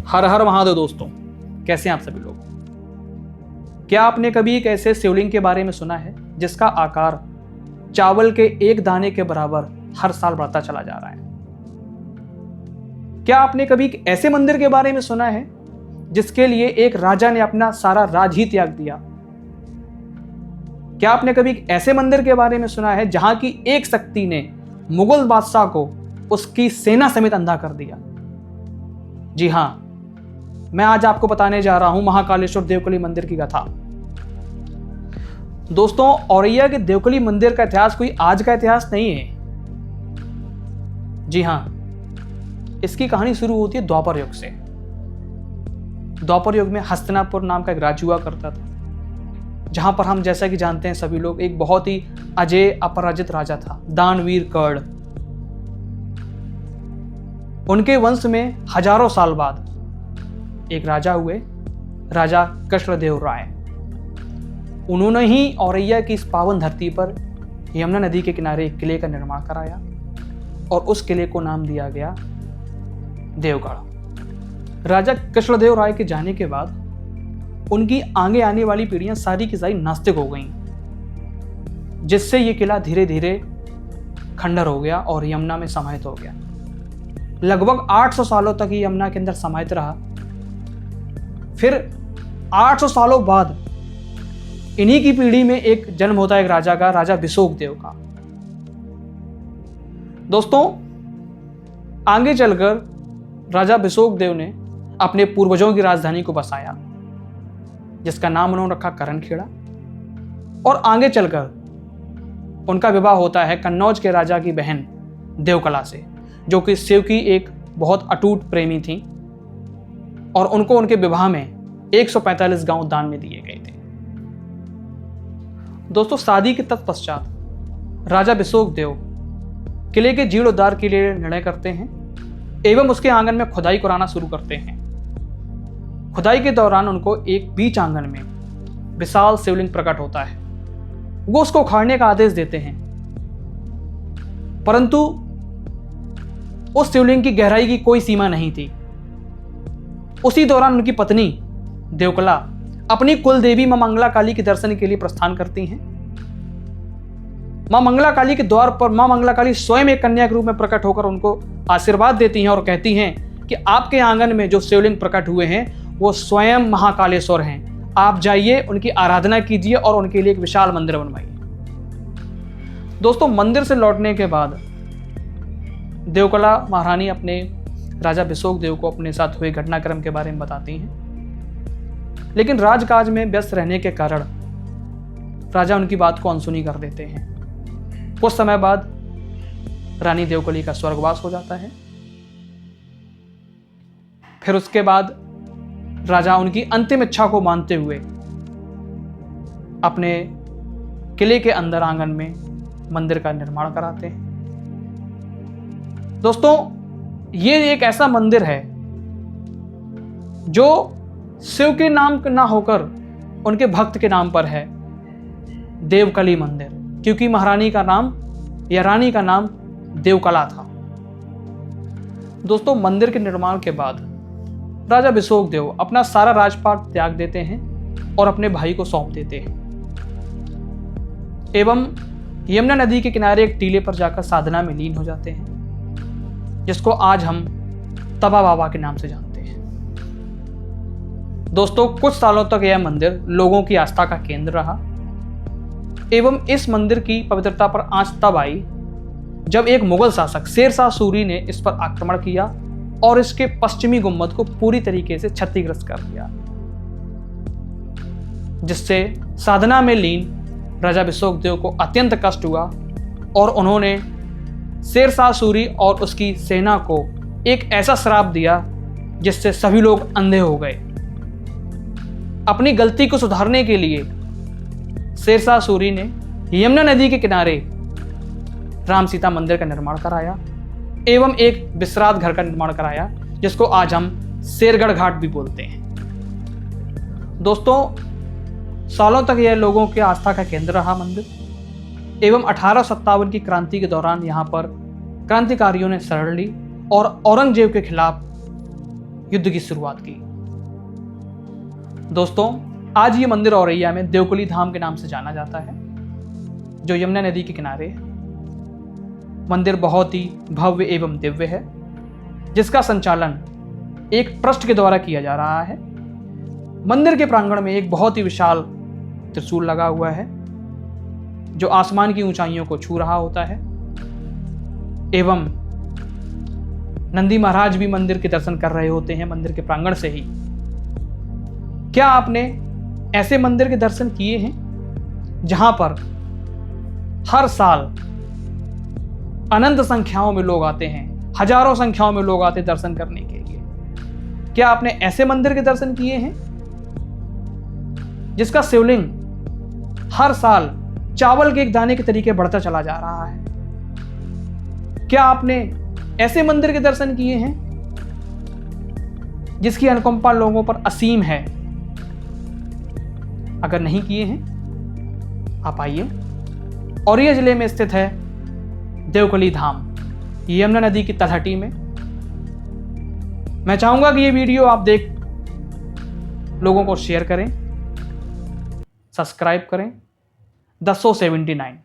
हर हर महादेव दोस्तों, कैसे हैं आप सभी लोग। क्या आपने कभी एक ऐसे शिवलिंग के बारे में सुना है जिसका आकार चावल के एक दाने के बराबर हर साल बढ़ता चला जा रहा है? क्या आपने कभी एक ऐसे मंदिर के बारे में सुना है जिसके लिए एक राजा ने अपना सारा राज ही त्याग दिया? क्या आपने कभी एक ऐसे मंदिर के बारे में सुना है जहां की एक शक्ति ने मुगल बादशाह को उसकी सेना समेत अंधा कर दिया? जी हां, मैं आज आपको बताने जा रहा हूं महाकालेश्वर देवकली मंदिर की कथा। दोस्तों, औरैया के देवकली मंदिर का इतिहास कोई आज का इतिहास नहीं है। जी हां, इसकी कहानी शुरू होती है द्वापर युग से। द्वापर युग में हस्तिनापुर नाम का एक राज्य हुआ करता था, जहां पर हम जैसा कि जानते हैं सभी लोग, एक बहुत ही अजेय अपराजित राजा था, दानवीर कर्ण। उनके वंश में हजारों साल बाद एक राजा हुए, राजा कृष्णदेव राय। उन्होंने ही औरैया की इस पावन धरती पर यमुना नदी के किनारे एक किले का निर्माण कराया और उस किले को नाम दिया गया देवगढ़। राजा कृष्णदेव राय के जाने के बाद उनकी आगे आने वाली पीढ़ियां सारी की सारी नास्तिक हो गईं, जिससे यह किला धीरे धीरे खंडर हो गया और यमुना में समाहित हो गया। लगभग 800 सालों तक ये यमुना के अंदर समाहित रहा। फिर 800 सालों बाद इन्हीं की पीढ़ी में एक जन्म होता है एक राजा का, राजा बिसोक देव का। दोस्तों, आगे चलकर राजा बिसोक देव ने अपने पूर्वजों की राजधानी को बसाया, जिसका नाम उन्होंने रखा करणखेड़ा। और आगे चलकर उनका विवाह होता है कन्नौज के राजा की बहन देवकला से, जो कि शिव की एक बहुत अटूट प्रेमी थी, और उनको उनके विवाह में 145 गांव दान में दिए गए थे। दोस्तों, शादी के तत्पश्चात राजा बिसोक देव किले के जीर्णोद्धार के लिए निर्णय करते हैं एवं उसके आंगन में खुदाई कराना शुरू करते हैं। खुदाई के दौरान उनको एक बीच आंगन में विशाल शिवलिंग प्रकट होता है। वो उसको उखाड़ने का आदेश देते हैं, परंतु उस शिवलिंग की गहराई की कोई सीमा नहीं थी। उसी दौरान उनकी पत्नी देवकला अपनी कुल देवी मां मंगला काली के दर्शन के लिए प्रस्थान करती हैं। मां मंगला काली के द्वार पर मां मंगला काली स्वयं एक कन्या के रूप में प्रकट होकर उनको आशीर्वाद देती हैं और कहती हैं कि आपके आंगन में जो शिवलिंग प्रकट हुए हैं वो स्वयं महाकालेश्वर हैं। आप जाइए, उनकी आराधना कीजिए और उनके लिए एक विशाल मंदिर बनवाइए। दोस्तों, मंदिर से लौटने के बाद देवकला महारानी अपने राजा बिसोक देव को अपने साथ हुए घटनाक्रम के बारे में बताती हैं, लेकिन राजकाज में व्यस्त रहने के कारण राजा उनकी बात को अनसुनी कर देते हैं। कुछ समय बाद रानी देवकली का स्वर्गवास हो जाता है। फिर उसके बाद राजा उनकी अंतिम इच्छा को मानते हुए अपने किले के अंदर आंगन में मंदिर का निर्माण कराते हैं। दोस्तों, ये एक ऐसा मंदिर है जो शिव के नाम ना होकर उनके भक्त के नाम पर है, देवकली मंदिर, क्योंकि महारानी का नाम या रानी का नाम देवकला था। दोस्तों, मंदिर के निर्माण के बाद राजा बिसोक देव अपना सारा राजपाट त्याग देते हैं और अपने भाई को सौंप देते हैं एवं यमुना नदी के किनारे एक टीले पर जाकर साधना में लीन हो जाते हैं, जिसको आज हम तबा बाबा के नाम से जानते हैं। दोस्तों, कुछ सालों तक यह मंदिर लोगों की आस्था का केंद्र रहा एवं इस मंदिर की पवित्रता पर आंच तब आई जब एक मुगल शासक शेरशाह सूरी ने इस पर आक्रमण किया और इसके पश्चिमी गुंबद को पूरी तरीके से क्षतिग्रस्त कर दिया, जिससे साधना में लीन राजा बिसोक देव को अत्यंत कष्ट हुआ और उन्होंने शेरशाह सूरी और उसकी सेना को एक ऐसा श्राप दिया जिससे सभी लोग अंधे हो गए। अपनी गलती को सुधारने के लिए शेरशाह सूरी ने यमुना नदी के किनारे राम सीता मंदिर का निर्माण कराया एवं एक विश्रांत घर का निर्माण कराया, जिसको आज हम शेरगढ़ घाट भी बोलते हैं। दोस्तों, सालों तक यह लोगों के आस्था का केंद्र रहा मंदिर एवं 1857 की क्रांति के दौरान यहाँ पर क्रांतिकारियों ने शरण ली और औरंगजेब के खिलाफ युद्ध की शुरुआत की। दोस्तों, आज ये मंदिर औरैया में देवकुली धाम के नाम से जाना जाता है, जो यमुना नदी के किनारे है। मंदिर बहुत ही भव्य एवं दिव्य है, जिसका संचालन एक ट्रस्ट के द्वारा किया जा रहा है। मंदिर के प्रांगण में एक बहुत ही विशाल त्रिशूल लगा हुआ है, जो आसमान की ऊंचाइयों को छू रहा होता है, एवं नंदी महाराज भी मंदिर के दर्शन कर रहे होते हैं मंदिर के प्रांगण से ही। क्या आपने ऐसे मंदिर के दर्शन किए हैं जहां पर हर साल अनंत संख्याओं में लोग आते हैं, हजारों संख्याओं में लोग आते दर्शन करने के लिए? क्या आपने ऐसे मंदिर के दर्शन किए हैं जिसका शिवलिंग हर साल चावल के एक दाने के तरीके बढ़ता चला जा रहा है? क्या आपने ऐसे मंदिर के दर्शन किए हैं जिसकी अनुकंपा लोगों पर असीम है? अगर नहीं किए हैं, आप आइए। औरैया जिले में स्थित है देवकुली धाम, यमुना नदी की तलहटी में। मैं चाहूंगा कि ये वीडियो आप देख लोगों को शेयर करें, सब्सक्राइब करें। 1079